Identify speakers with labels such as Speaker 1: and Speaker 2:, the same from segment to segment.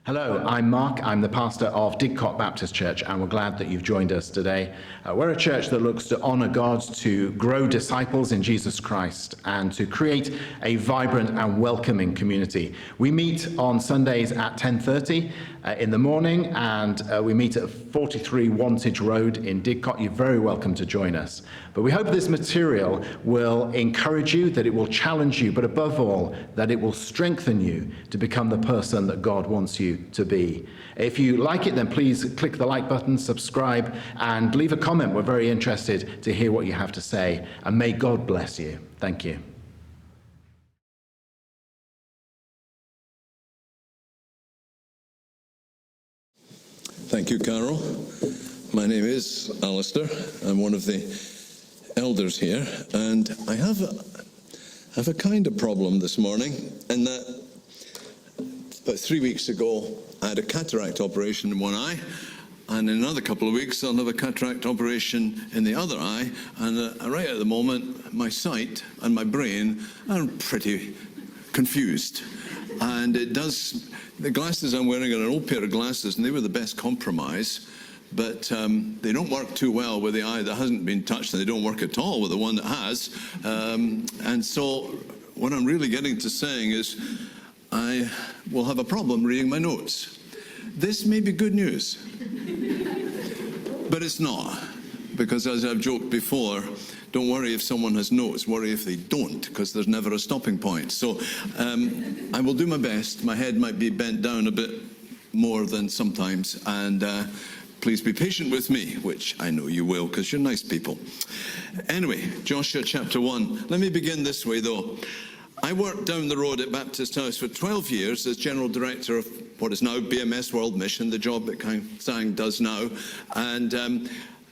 Speaker 1: Hello, I'm Mark. I'm the pastor of Didcot Baptist Church, and we're glad that you've joined us today. We're a church that looks to honour God, to grow disciples in Jesus Christ, and to create a vibrant and welcoming community. We meet on Sundays at 10:30 in the morning, and we meet at 43 Wantage Road in Didcot. You're very welcome to join us. But we hope this material will encourage you, that it will challenge you, but above all, that it will strengthen you to become the person that God wants you to be. If you like it, then please click the like button, subscribe, and leave a comment. We're very interested to hear what you have to say, and may God bless you. Thank you.
Speaker 2: Thank you, Carol. My name is Alistair. I'm one of the elders here, and I have a kind of problem this morning, in that about 3 weeks ago I had a cataract operation in one eye, and in another couple of weeks I'll have a cataract operation in the other eye, and right at the moment my sight and my brain are pretty confused. And the glasses I'm wearing are an old pair of glasses, and they were the best compromise, but they don't work too well with the eye that hasn't been touched, and they don't work at all with the one that has. And so what I'm really getting to saying is I will have a problem reading my notes. This may be good news, but it's not, because as I've joked before, don't worry if someone has notes, worry if they don't, because there's never a stopping point. So I will do my best. My head might be bent down a bit more than sometimes, and please be patient with me, which I know you will, because you're nice people. Anyway, Joshua chapter 1. Let me begin this way, though. I worked down the road at Baptist House for 12 years as General Director of what is now BMS World Mission, the job that Sang does now. And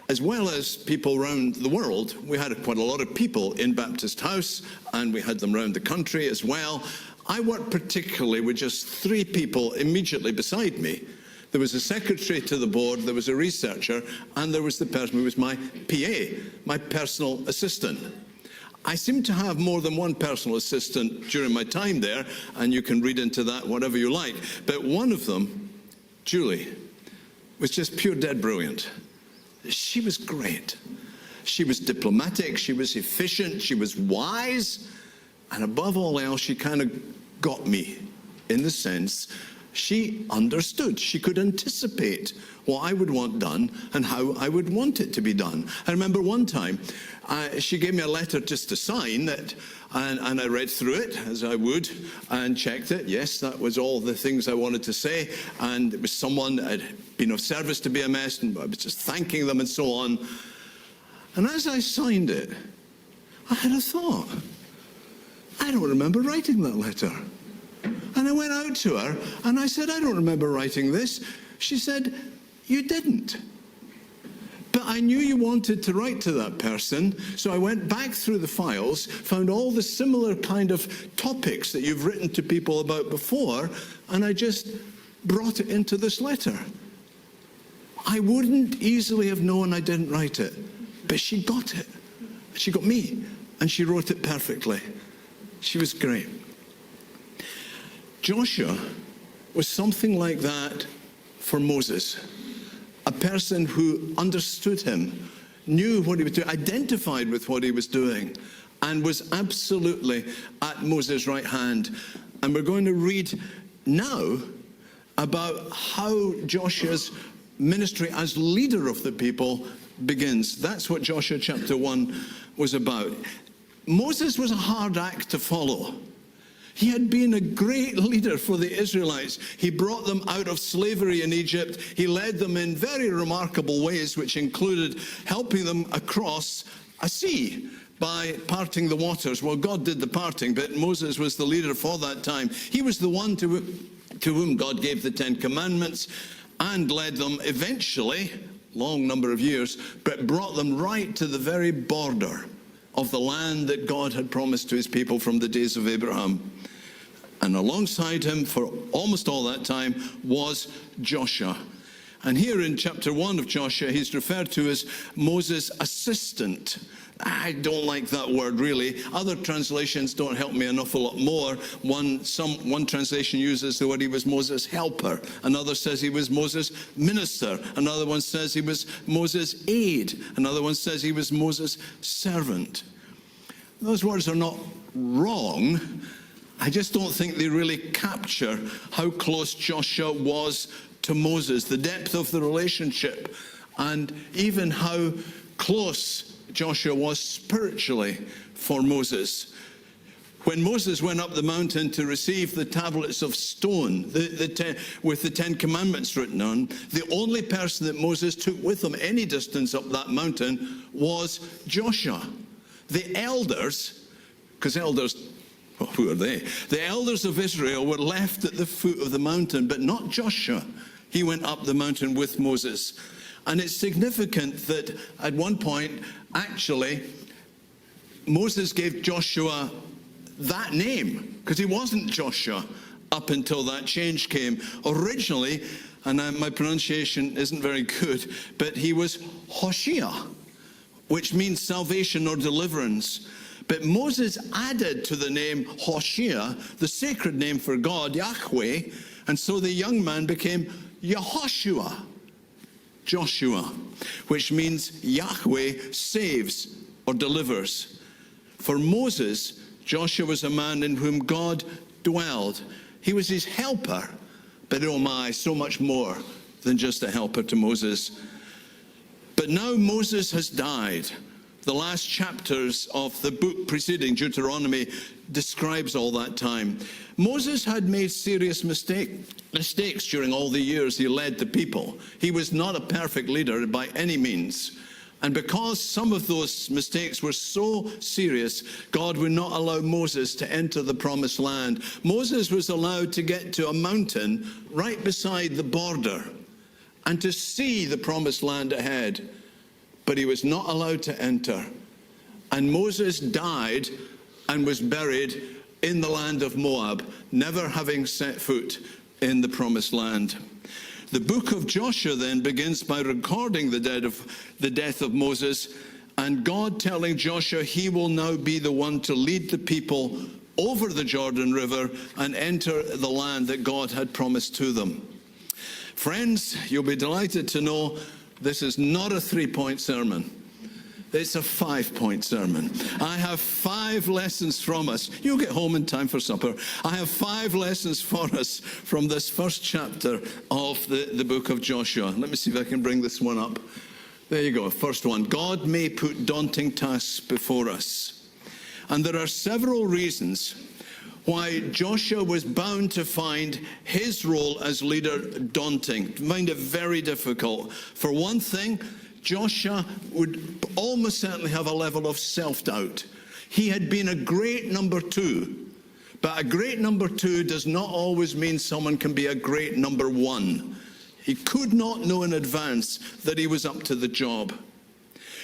Speaker 2: as well as people around the world, we had quite a lot of people in Baptist House, and we had them around the country as well. I worked particularly with just 3 people immediately beside me. There was a secretary to the board, there was a researcher, and there was the person who was my PA, my personal assistant. I seem to have more than one personal assistant during my time there, and you can read into that whatever you like. But one of them, Julie, was just pure dead brilliant. She was great. She was diplomatic, she was efficient, she was wise, and above all else, she kind of got me in the sense she understood. She could anticipate what I would want done and how I would want it to be done. I remember one time she gave me a letter just to sign it, and I read through it as I would and checked it. Yes, that was all the things I wanted to say, and it was someone that had been of service to BMS, and I was just thanking them and so on. And as I signed it, I had a thought. I don't remember writing that letter. And I went out to her and I said, I don't remember writing this. She said, you didn't. But I knew you wanted to write to that person, so I went back through the files, found all the similar kind of topics that you've written to people about before, and I just brought it into this letter. I wouldn't easily have known I didn't write it, but she got it. She got me, and she wrote it perfectly. She was great. Joshua was something like that for Moses, a person who understood him, knew what he was doing, identified with what he was doing, and was absolutely at Moses' right hand. And we're going to read now about how Joshua's ministry as leader of the people begins. That's what Joshua chapter 1 was about. Moses was a hard act to follow. He had been a great leader for the Israelites. He brought them out of slavery in Egypt. He led them in very remarkable ways, which included helping them across a sea by parting the waters. Well, God did the parting, but Moses was the leader for that time. He was the one to whom God gave the 10 Commandments and led them eventually, long number of years, but brought them right to the very border of the land that God had promised to his people from the days of Abraham. And alongside him for almost all that time was Joshua. And here in chapter 1 of Joshua, he's referred to as Moses' assistant. I don't like that word, really. Other translations don't help me an awful lot more. One translation uses the word he was Moses' helper. Another says he was Moses' minister. Another one says he was Moses' aide. Another one says he was Moses' servant. Those words are not wrong. I just don't think they really capture how close Joshua was to Moses, the depth of the relationship, and even how close Joshua was spiritually for Moses. When Moses went up the mountain to receive the tablets of stone with the 10 Commandments written on, the only person that Moses took with him any distance up that mountain was Joshua. The elders, because elders, well, who are they? The elders of Israel were left at the foot of the mountain, but not Joshua. He went up the mountain with Moses. And it's significant that at one point, actually, Moses gave Joshua that name, because he wasn't Joshua up until that change came. Originally, and my pronunciation isn't very good, but he was Hoshea, which means salvation or deliverance. But Moses added to the name Hoshea, the sacred name for God, Yahweh, and so the young man became Yehoshua, Joshua, which means Yahweh saves or delivers. For Moses, Joshua was a man in whom God dwelled. He was his helper, but oh my, so much more than just a helper to Moses. But now Moses has died. The last chapters of the book preceding Deuteronomy describes all that time. Moses had made serious mistakes during all the years he led the people. He was not a perfect leader by any means. And because some of those mistakes were so serious, God would not allow Moses to enter the promised land. Moses was allowed to get to a mountain right beside the border and to see the promised land ahead. But he was not allowed to enter. And Moses died and was buried in the land of Moab, never having set foot in the promised land. The book of Joshua then begins by recording the death of Moses, and God telling Joshua he will now be the one to lead the people over the Jordan River and enter the land that God had promised to them. Friends, you'll be delighted to know this is not a 3-point sermon. It's a 5-point sermon. I have 5 lessons from us. You'll get home in time for supper. I have 5 lessons for us from this first chapter of the book of Joshua. Let me see if I can bring this one up. There you go. First one. God may put daunting tasks before us. And there are several reasons why Joshua was bound to find his role as leader daunting, find it very difficult. For one thing, Joshua would almost certainly have a level of self-doubt. He had been a great number 2, but a great number 2 does not always mean someone can be a great number 1. He could not know in advance that he was up to the job.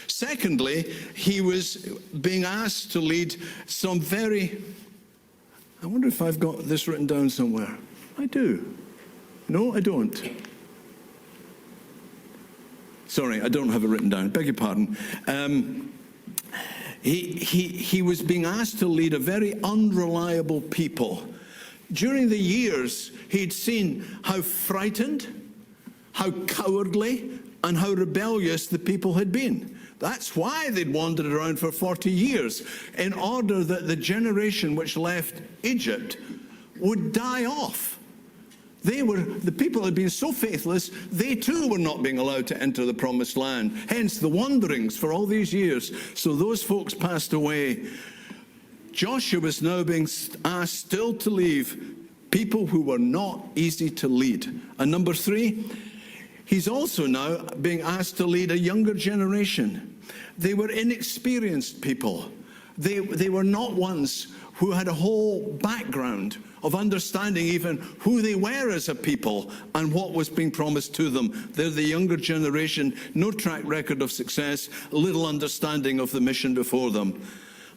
Speaker 2: Secondly, he was being asked to lead some very... I wonder if I've got this written down somewhere. I do. No, I don't. Sorry, I don't have it written down. Beg your pardon. He was being asked to lead a very unreliable people. During the years, he'd seen how frightened, how cowardly, and how rebellious the people had been. That's why they'd wandered around for 40 years, in order that the generation which left Egypt would die off. The people had been so faithless, they too were not being allowed to enter the promised land. Hence the wanderings for all these years. So those folks passed away. Joshua was now being asked still to leave people who were not easy to lead. And number 3, he's also now being asked to lead a younger generation. They were inexperienced people. They were not ones who had a whole background of understanding even who they were as a people and what was being promised to them. They're the younger generation, no track record of success, little understanding of the mission before them.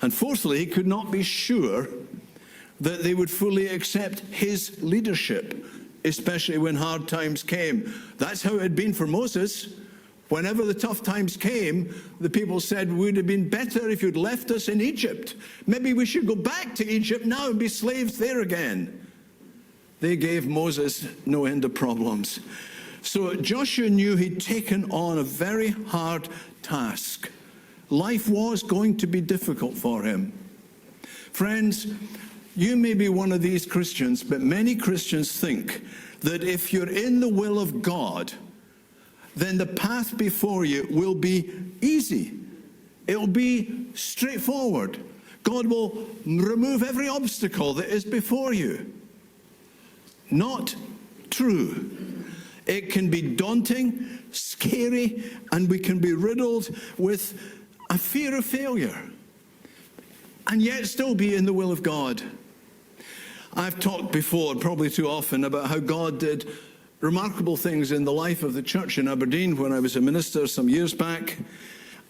Speaker 2: And fourthly, he could not be sure that they would fully accept his leadership. especially when hard times came. That's how it had been for Moses. Whenever the tough times came, the people said, it would have been better if you'd left us in Egypt. Maybe we should go back to Egypt now and be slaves there again. They gave Moses no end of problems. So Joshua knew he'd taken on a very hard task. Life was going to be difficult for him. Friends, you may be one of these Christians, but many Christians think that if you're in the will of God, then the path before you will be easy. It will be straightforward. God will remove every obstacle that is before you. Not true. It can be daunting, scary, and we can be riddled with a fear of failure, and yet still be in the will of God. I've talked before, probably too often, about how God did remarkable things in the life of the church in Aberdeen when I was a minister some years back.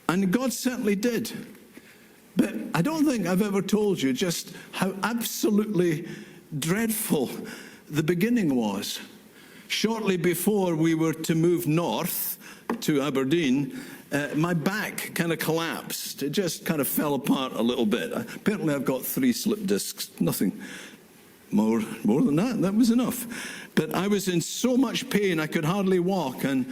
Speaker 2: And God certainly did. But I don't think I've ever told you just how absolutely dreadful the beginning was. Shortly before we were to move north to Aberdeen, my back kind of collapsed. It just kind of fell apart a little bit. Apparently I've got 3 slip discs, nothing more than that. That was enough. But I was in so much pain I could hardly walk, and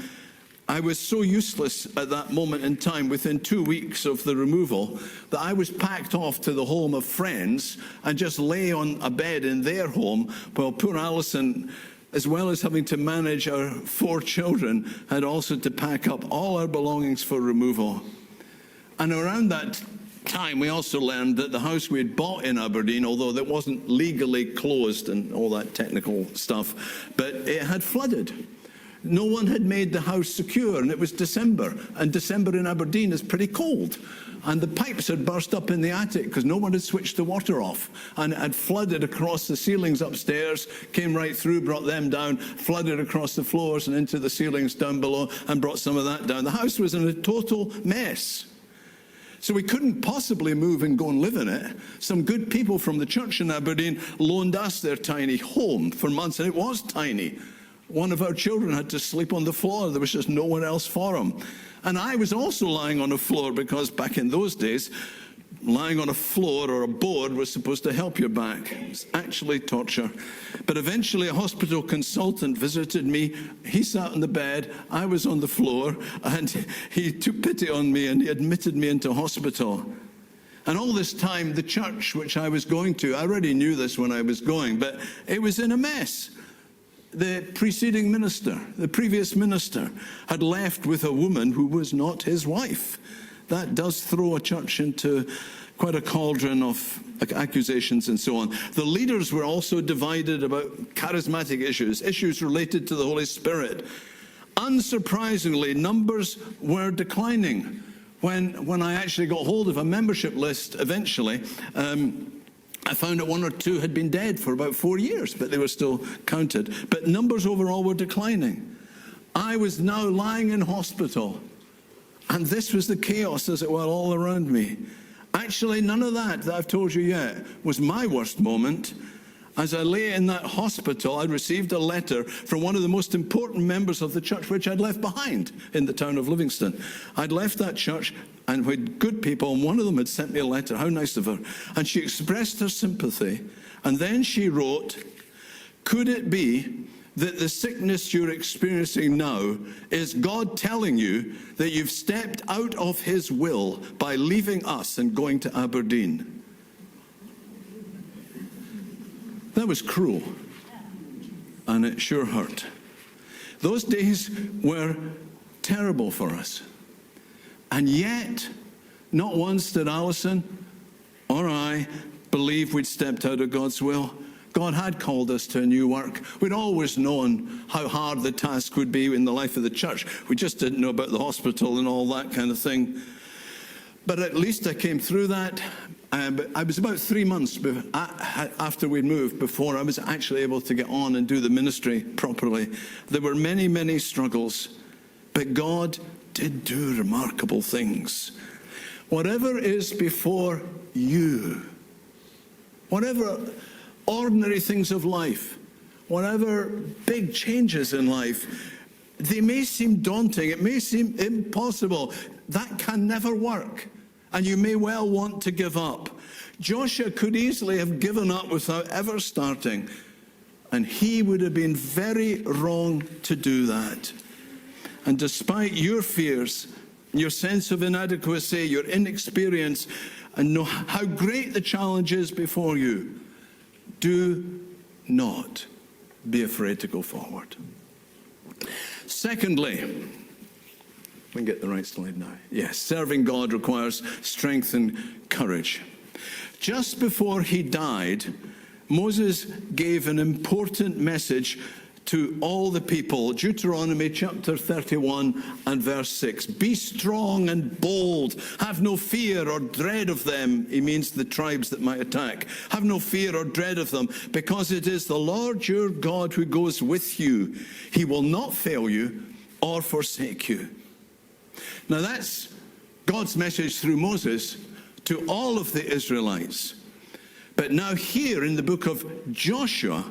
Speaker 2: I was so useless at that moment in time, within 2 weeks of the removal, that I was packed off to the home of friends and just lay on a bed in their home while poor Alison, as well as having to manage our 4 children, had also to pack up all our belongings for removal. And around that time, we also learned that the house we had bought in Aberdeen, although that wasn't legally closed and all that technical stuff, but it had flooded. No one had made the house secure, and it was December, and December in Aberdeen is pretty cold. And the pipes had burst up in the attic because no one had switched the water off, and it had flooded across the ceilings upstairs, came right through, brought them down, flooded across the floors and into the ceilings down below, and brought some of that down. The house was in a total mess. So we couldn't possibly move and go and live in it. Some good people from the church in Aberdeen loaned us their tiny home for months, and it was tiny. One of our children had to sleep on the floor. There was just no one else for him. And I was also lying on a floor, because back in those days, lying on a floor or a board was supposed to help your back. It was actually torture. But eventually a hospital consultant visited me. He sat on the bed, I was on the floor, and he took pity on me and he admitted me into hospital. And all this time, the church which I was going to, I already knew this when I was going, but it was in a mess. The preceding minister, the previous minister, had left with a woman who was not his wife. That does throw a church into quite a cauldron of accusations and so on. The leaders were also divided about charismatic issues related to the Holy Spirit. Unsurprisingly, numbers were declining. When I actually got hold of a membership list eventually, I found that 1 or 2 had been dead for about 4 years, but they were still counted. But numbers overall were declining. I was now lying in hospital, and this was the chaos, as it were, all around me. Actually, none of that I've told you yet was my worst moment. As I lay in that hospital, I received a letter from one of the most important members of the church, which I'd left behind in the town of Livingston. I'd left that church and with good people, and one of them had sent me a letter. How nice of her. And she expressed her sympathy. And then she wrote, "Could it be that the sickness you're experiencing now is God telling you that you've stepped out of his will by leaving us and going to Aberdeen?" That was cruel, and it sure hurt. Those days were terrible for us. And yet, not once did Alison or I believe we'd stepped out of God's will. God had called us to a new work. We'd always known how hard the task would be in the life of the church. We just didn't know about the hospital and all that kind of thing. But at least I came through that. I was about 3 months after we'd moved before I was actually able to get on and do the ministry properly. There were many, many struggles, but God did do remarkable things. Whatever is before you, whatever ordinary things of life, whatever big changes in life, they may seem daunting, it may seem impossible. That can never work, and you may well want to give up. Joshua could easily have given up without ever starting, and he would have been very wrong to do that. And despite your fears, your sense of inadequacy, your inexperience, and know how great the challenge is before you, do not be afraid to go forward. Secondly, we can get the right slide now. Yes, serving God requires strength and courage. Just before he died, Moses gave an important message to all the people. Deuteronomy chapter 31 and verse 6. Be strong and bold. Have no fear or dread of them. He means the tribes that might attack. Have no fear or dread of them, because it is the Lord your God who goes with you. He will not fail you or forsake you. Now that's God's message through Moses to all of the Israelites. But now here in the book of Joshua,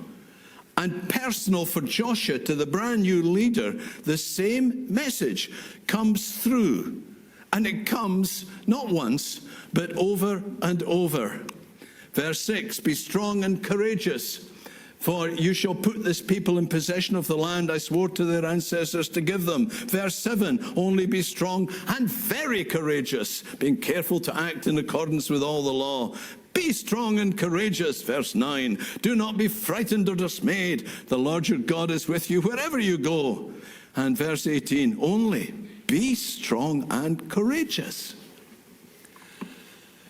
Speaker 2: and personal for Joshua to the brand new leader, the same message comes through. And it comes not once, but over and over. Verse 6, be strong and courageous, for you shall put this people in possession of the land I swore to their ancestors to give them. Verse 7, only be strong and very courageous, being careful to act in accordance with all the law. Be strong and courageous, verse 9. Do not be frightened or dismayed. The Lord your God is with you wherever you go. And verse 18, only be strong and courageous.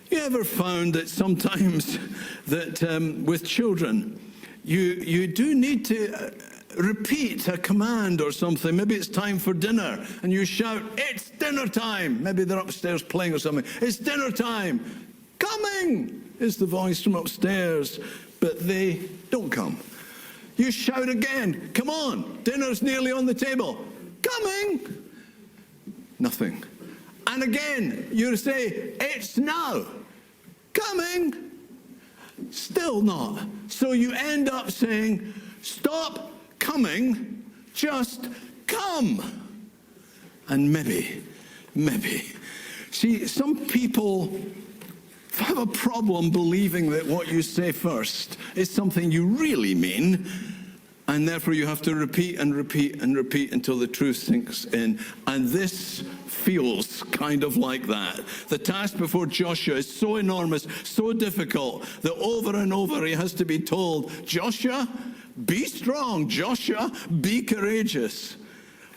Speaker 2: You ever found that sometimes that with children, you do need to repeat a command or something? Maybe it's time for dinner, and you shout, it's dinner time. Maybe they're upstairs playing or something. It's dinner time. Coming is the voice from upstairs, but they don't come. You shout again, come on, dinner's nearly on the table. Coming. Nothing. And again, you say, it's now. Coming. Still not. So you end up saying, stop coming, just come. And maybe. See, some people have a problem believing that what you say first is something you really mean, and therefore you have to repeat and repeat and repeat until the truth sinks in. And this feels kind of like that. The task before Joshua is so enormous, so difficult, that over and over he has to be told, Joshua, be strong. Joshua, be courageous.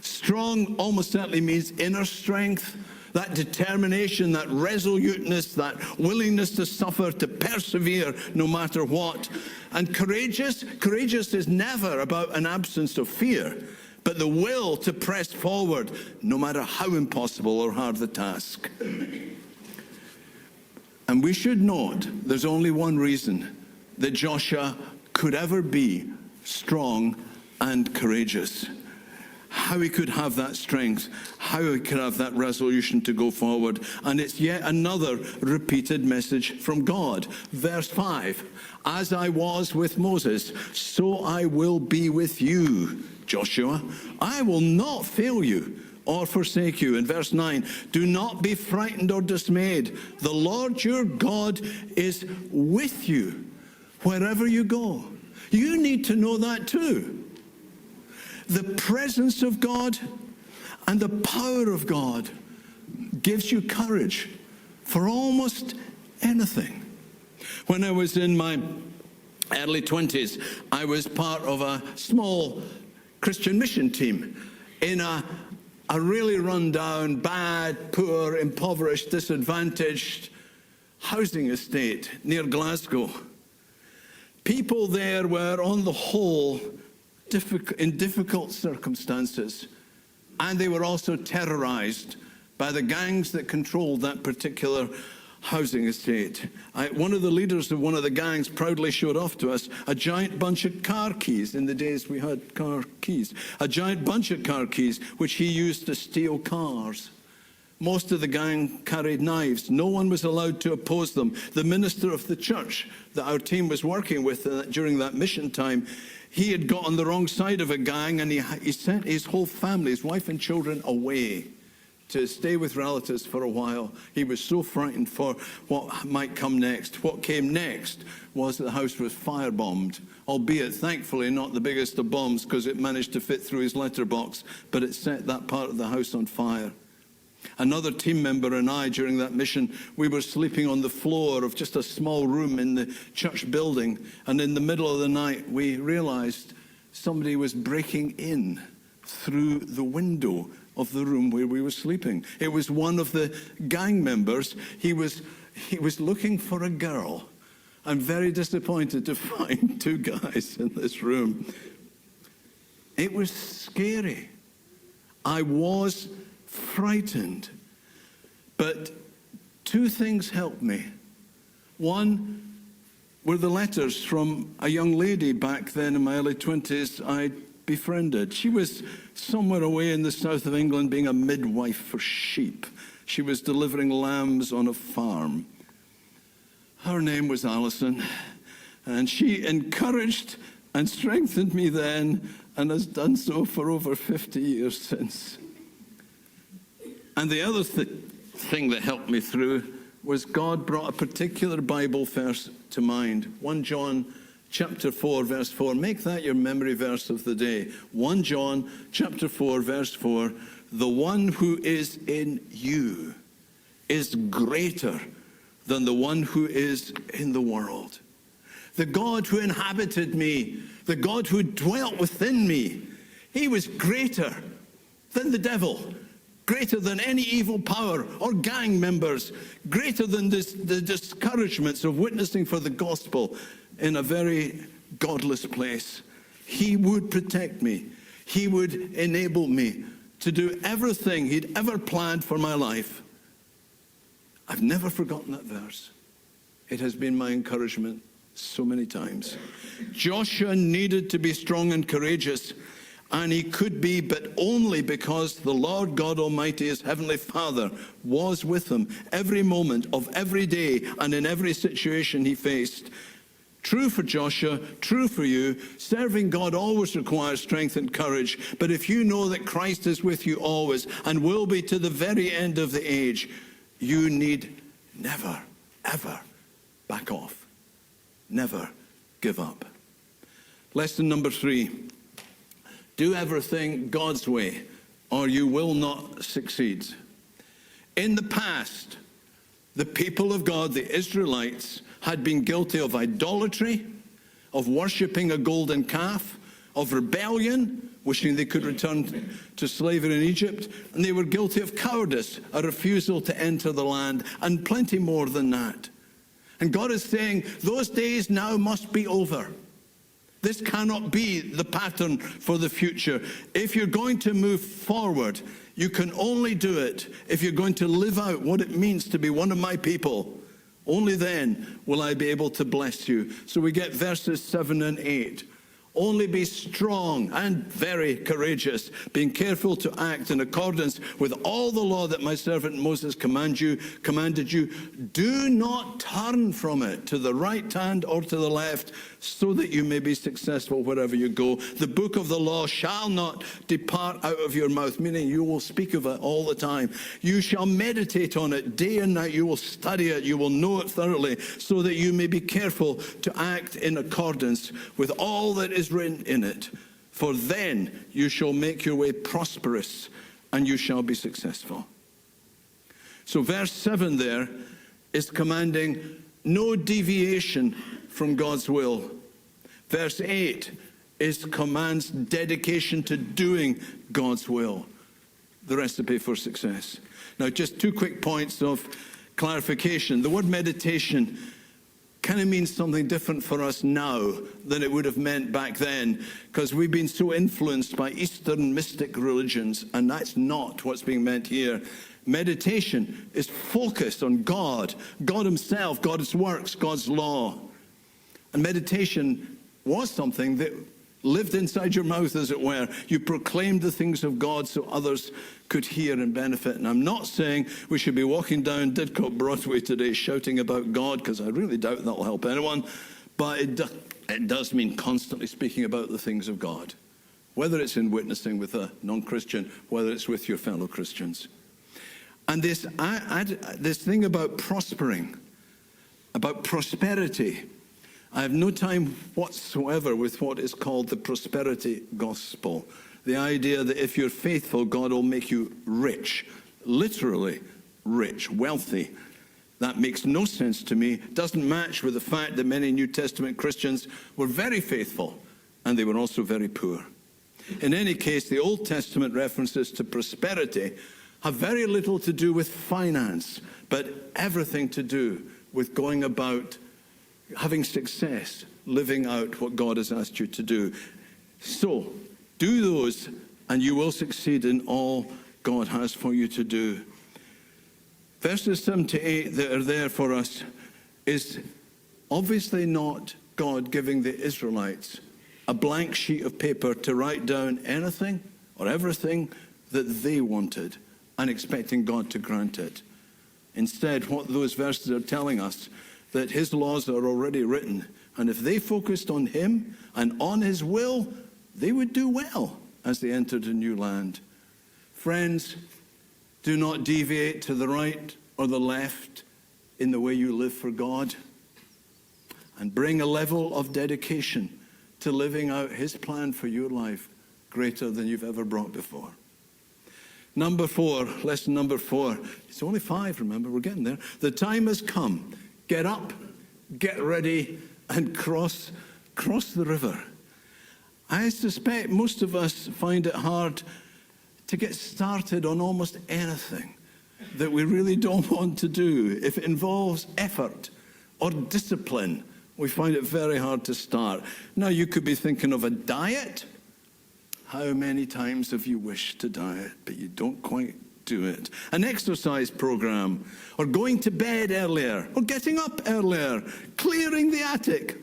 Speaker 2: Strong almost certainly means inner strength. That determination, that resoluteness, that willingness to suffer, to persevere no matter what. And courageous is never about an absence of fear, but the will to press forward no matter how impossible or hard the task. And we should note there's only one reason that Joshua could ever be strong and courageous. How he could have that strength, how he could have that resolution to go forward. And it's yet another repeated message from God. Verse 5, as I was with Moses, so I will be with you, Joshua. I will not fail you or forsake you. In verse 9, do not be frightened or dismayed. The Lord your God is with you wherever you go. You need to know that too. The presence of God and the power of God gives you courage for almost anything. When I was in my early 20s, I was part of a small Christian mission team in a really run-down, bad, poor, impoverished, disadvantaged housing estate near Glasgow. People there were, on the whole, in difficult circumstances, and they were also terrorized by the gangs that controlled that particular housing estate. One of the leaders of one of the gangs proudly showed off to us a giant bunch of car keys. In the days we had car keys, a giant bunch of car keys which he used to steal cars Most of the gang carried knives. No one was allowed to oppose them. The minister of the church that our team was working with during that mission time, he had got on the wrong side of a gang, and he sent his whole family, his wife and children, away to stay with relatives for a while. He was so frightened for what might come next. What came next was that the house was firebombed, albeit thankfully not the biggest of bombs, because it managed to fit through his letterbox, but it set that part of the house on fire. Another team member and I, during that mission, we were sleeping on the floor of just a small room in the church building, and in the middle of the night we realized somebody was breaking in through the window of the room where we were sleeping. It was one of the gang members. He was looking for a girl. I'm very disappointed to find two guys in this room. It was scary. I was frightened. But two things helped me. One were the letters from a young lady back then in my early 20s I befriended. She was somewhere away in the south of England being a midwife for sheep. She was delivering lambs on a farm. Her name was Alison, and she encouraged and strengthened me then, and has done so for over 50 years since. And the other thing that helped me through was God brought a particular Bible verse to mind. 1 John chapter 4, verse 4. Make that your memory verse of the day. 1 John chapter 4, verse 4. The one who is in you is greater than the one who is in the world. The God who inhabited me, the God who dwelt within me, he was greater than the devil, greater than any evil power or gang members, greater than the discouragements of witnessing for the gospel in a very godless place. He would protect me. He would enable me to do everything he'd ever planned for my life. I've never forgotten that verse. It has been my encouragement so many times. Joshua needed to be strong and courageous, and he could be, but only because the Lord God Almighty, his heavenly Father, was with him every moment of every day and in every situation he faced. True for Joshua, true for you. Serving God always requires strength and courage, but if you know that Christ is with you always and will be to the very end of the age, you need never, ever back off. Never give up. Lesson number 3. Do everything God's way, or you will not succeed. In the past, the people of God, the Israelites, had been guilty of idolatry, of worshipping a golden calf, of rebellion, wishing they could return to slavery in Egypt, and they were guilty of cowardice, a refusal to enter the land, and plenty more than that. And God is saying, those days now must be over. This cannot be the pattern for the future. If you're going to move forward, you can only do it if you're going to live out what it means to be one of my people. Only then will I be able to bless you. So we get verses 7 and 8. Only be strong and very courageous, being careful to act in accordance with all the law that my servant Moses commanded you. Do not turn from it to the right hand or to the left, so that you may be successful wherever you go. The book of the law shall not depart out of your mouth, meaning you will speak of it all the time. You shall meditate on it day and night. You will study it. You will know it thoroughly, so that you may be careful to act in accordance with all that is written in it. For then you shall make your way prosperous, and you shall be successful. So verse 7 there is commanding no deviation from God's will. Verse 8 is commands dedication to doing God's will. The recipe for success. Now, just 2 quick points of clarification. The word meditation kind of means something different for us now than it would have meant back then, because we've been so influenced by Eastern mystic religions, and that's not what's being meant here. Meditation is focused on God, God himself, God's works, God's law. And meditation was something that lived inside your mouth, as it were. You proclaimed the things of God so others could hear and benefit. And I'm not saying we should be walking down Didcot Broadway today shouting about God, because I really doubt that will help anyone. But it does mean constantly speaking about the things of God, whether it's in witnessing with a non-Christian, whether it's with your fellow Christians. And this thing about prospering, about prosperity, I have no time whatsoever with what is called the prosperity gospel. The idea that if you're faithful, God will make you rich, literally rich, wealthy. That makes no sense to me. Doesn't match with the fact that many New Testament Christians were very faithful, and they were also very poor. In any case, the Old Testament references to prosperity have very little to do with finance, but everything to do with going about having success, living out what God has asked you to do. So, do those, and you will succeed in all God has for you to do. Verses 7 to 8 that are there for us is obviously not God giving the Israelites a blank sheet of paper to write down anything or everything that they wanted and expecting God to grant it. Instead, what those verses are telling us, that his laws are already written, and if they focused on him and on his will, they would do well as they entered a new land. Friends, do not deviate to the right or the left in the way you live for God, and bring a level of dedication to living out his plan for your life greater than you've ever brought before. Number 4, lesson number 4. It's only 5, remember, we're getting there. The time has come. Get up, get ready, and cross the river. I suspect most of us find it hard to get started on almost anything that we really don't want to do. If it involves effort or discipline, we find it very hard to start. Now, you could be thinking of a diet. How many times have you wished to diet, but you don't quite do it? An exercise program, or going to bed earlier, or getting up earlier, clearing the attic.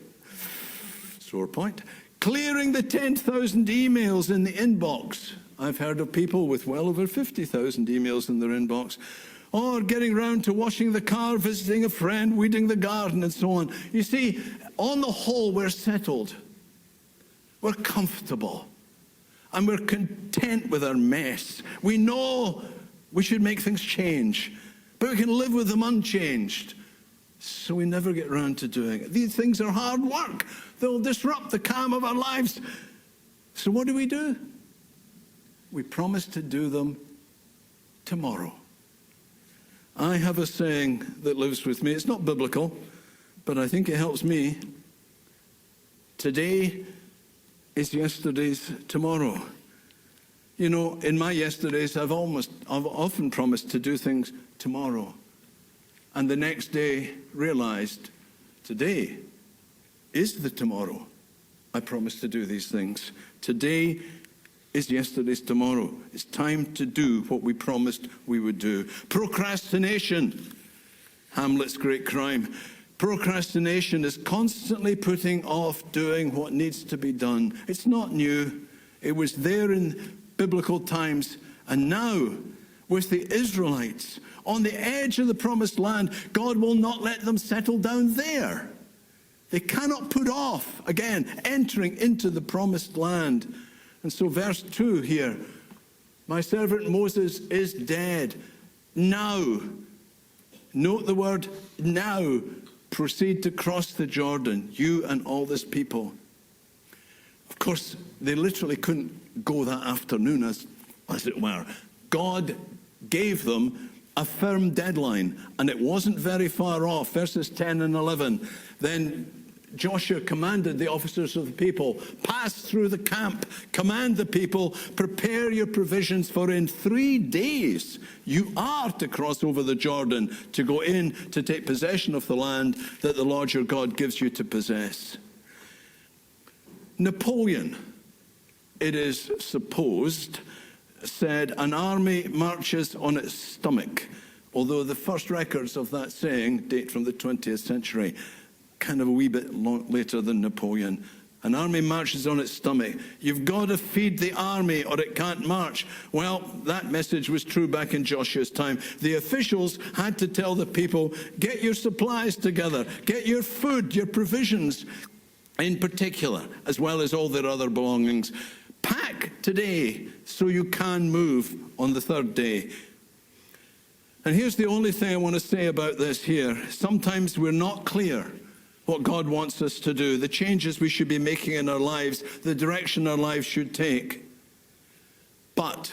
Speaker 2: Sore point. Clearing the 10,000 emails in the inbox. I've heard of people with well over 50,000 emails in their inbox. Or getting round to washing the car, visiting a friend, weeding the garden, and so on. You see, on the whole, we're settled. We're comfortable. And we're content with our mess. We know we should make things change, but we can live with them unchanged. So we never get round to doing it. These things are hard work. They'll disrupt the calm of our lives. So what do? We promise to do them tomorrow. I have a saying that lives with me. It's not biblical, but I think it helps me. Today is yesterday's tomorrow. You know, in my yesterdays, I've often promised to do things tomorrow. And the next day realized today is the tomorrow. I promised to do these things. Today is yesterday's tomorrow. It's time to do what we promised we would do. Procrastination, Hamlet's great crime. Procrastination is constantly putting off doing what needs to be done. It's not new. It was there in biblical times. And now, with the Israelites on the edge of the promised land, God will not let them settle down there. They cannot put off, again, entering into the promised land. And so verse 2 here, my servant Moses is dead. Now, note the word now, proceed to cross the Jordan, you and all this people. Of course, they literally couldn't go that afternoon, as it were. God gave them a firm deadline, and it wasn't very far off. Verses 10 and 11. Then Joshua commanded the officers of the people, pass through the camp, command the people, prepare your provisions, for in 3 days you are to cross over the Jordan to go in to take possession of the land that the Lord your God gives you to possess. Napoleon, it is supposed, said an army marches on its stomach, although the first records of that saying date from the 20th century. Kind of a wee bit later than Napoleon. An army marches on its stomach. You've got to feed the army or it can't march. Well, that message was true back in Joshua's time. The officials had to tell the people, get your supplies together, get your food, your provisions in particular, as well as all their other belongings. Pack today so you can move on the third day. And here's the only thing I want to say about this here. Sometimes we're not clear what God wants us to do, the changes we should be making in our lives, the direction our lives should take. But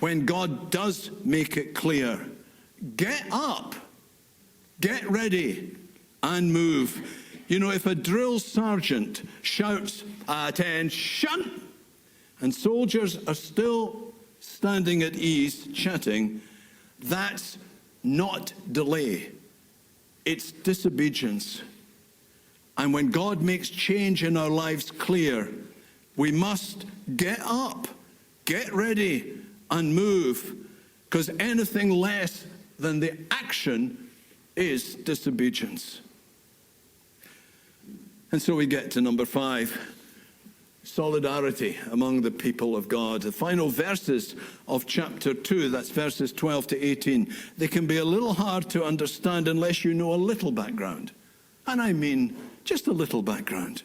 Speaker 2: when God does make it clear, get up, get ready, and move. You know, if a drill sergeant shouts, "Attention!" and soldiers are still standing at ease, chatting, that's not delay. It's disobedience. And when God makes change in our lives clear, we must get up, get ready, and move, because anything less than the action is disobedience. And so we get to number 5, solidarity among the people of God. The final verses of chapter 2, that's verses 12 to 18, they can be a little hard to understand unless you know a little background. And I mean just a little background.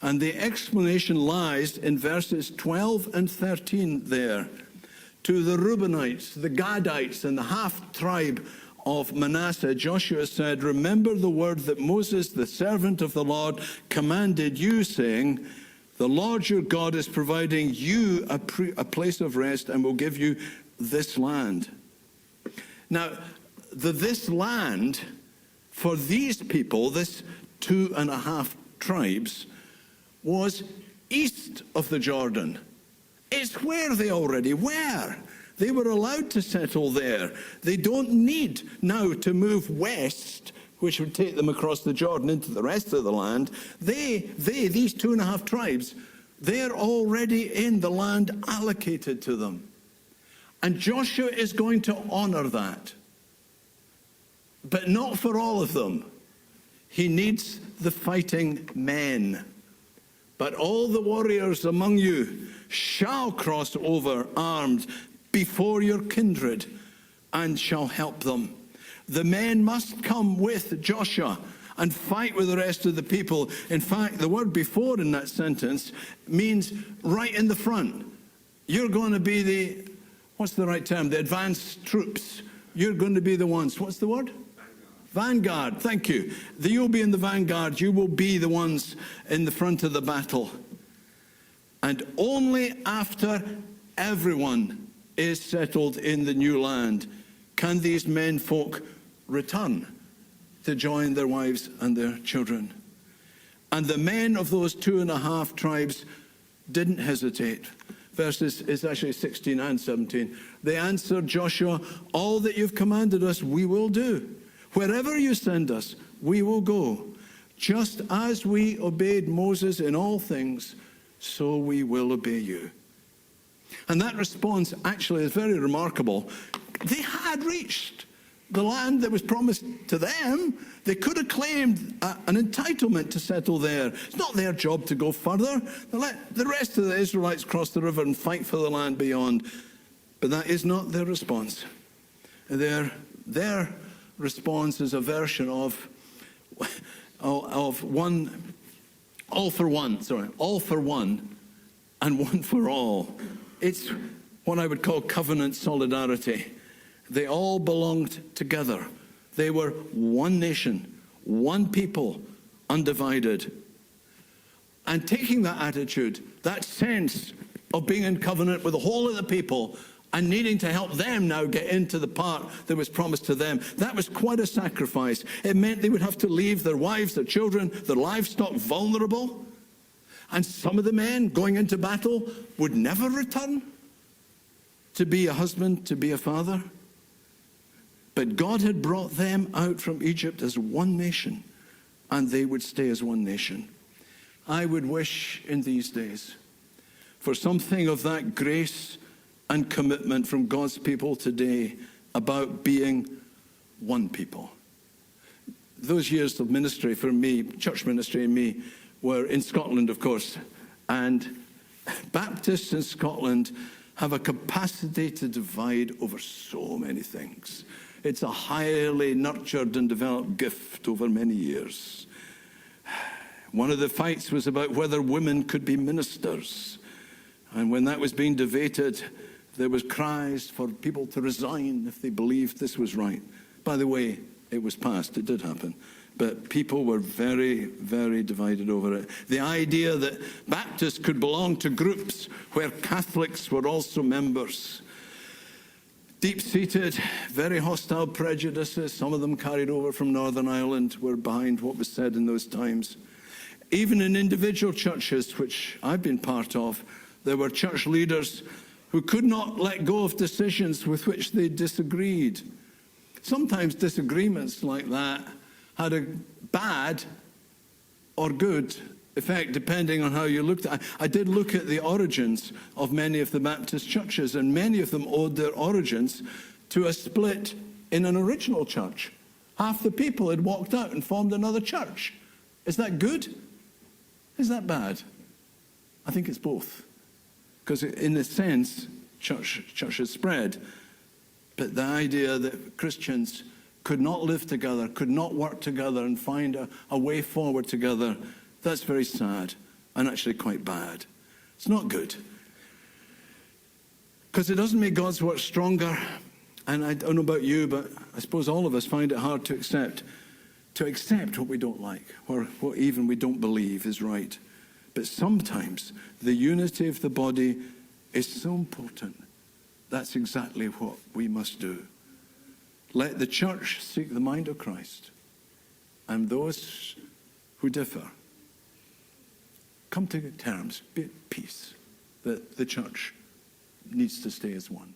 Speaker 2: And the explanation lies in verses 12 and 13 there. To the Reubenites, the Gadites, and the half-tribe of Manasseh, Joshua said, remember the word that Moses, the servant of the Lord, commanded you, saying, the Lord your God is providing you a place of rest and will give you this land. Now, this land, for these people, this 2.5 tribes, was east of the Jordan. It's where they already were. They were allowed to settle there. They don't need now to move west, which would take them across the Jordan into the rest of the land. These 2.5 tribes, they're already in the land allocated to them. And Joshua is going to honor that. But not for all of them. He needs the fighting men. But all the warriors among you shall cross over armed before your kindred and shall help them. The men must come with Joshua and fight with the rest of the people. In fact, the word before in that sentence means right in the front. You're going to be the, what's the right term? The advanced troops. You're going to be the ones. What's the word? Vanguard. Thank you. You'll be in the vanguard. You will be the ones in the front of the battle. And only after everyone is settled in the new land can these men folk return to join their wives and their children. And the men of those 2.5 tribes didn't hesitate. Verses is actually 16 and 17. They answered Joshua, all that you've commanded us, we will do. Wherever you send us, we will go. Just as we obeyed Moses in all things, so we will obey you. And that response actually is very remarkable. They had reached the land that was promised to them. They could have claimed an entitlement to settle there. It's not their job to go further. They let the rest of the Israelites cross the river and fight for the land beyond. But that is not their response. Their response is a version of all for one and one for all. It's what I would call covenant solidarity. They all belonged together. They were one nation, one people, undivided. And taking that attitude, that sense of being in covenant with the whole of the people and needing to help them now get into the part that was promised to them, that was quite a sacrifice. It meant they would have to leave their wives, their children, their livestock vulnerable. And some of the men going into battle would never return to be a husband, to be a father. But God had brought them out from Egypt as one nation, and they would stay as one nation. I would wish in these days for something of that grace and commitment from God's people today about being one people. Those years of ministry for me, church ministry and me, were in Scotland, of course, and Baptists in Scotland have a capacity to divide over so many things. It's a highly nurtured and developed gift over many years. One of the fights was about whether women could be ministers. And when that was being debated, there was cries for people to resign if they believed this was right. By the way, it was passed. It did happen. But people were very, very divided over it. The idea that Baptists could belong to groups where Catholics were also members. Deep-seated, very hostile prejudices, some of them carried over from Northern Ireland, were behind what was said in those times. Even in individual churches, which I've been part of, there were church leaders who could not let go of decisions with which they disagreed. Sometimes disagreements like that had a bad or good effect, depending on how you looked at it. I did look at the origins of many of the Baptist churches, and many of them owed their origins to a split in an original church. Half the people had walked out and formed another church. Is that good? Is that bad? I think it's both. Because in a sense, church has spread. But the idea that Christians could not live together, could not work together and find a way forward together, that's very sad and actually quite bad. It's not good. Because it doesn't make God's work stronger. And I don't know about you, but I suppose all of us find it hard to accept what we don't like, or what even we don't believe is right. But sometimes the unity of the body is so important. That's exactly what we must do. Let the church seek the mind of Christ, and those who differ come to terms, be at peace, that the church needs to stay as one.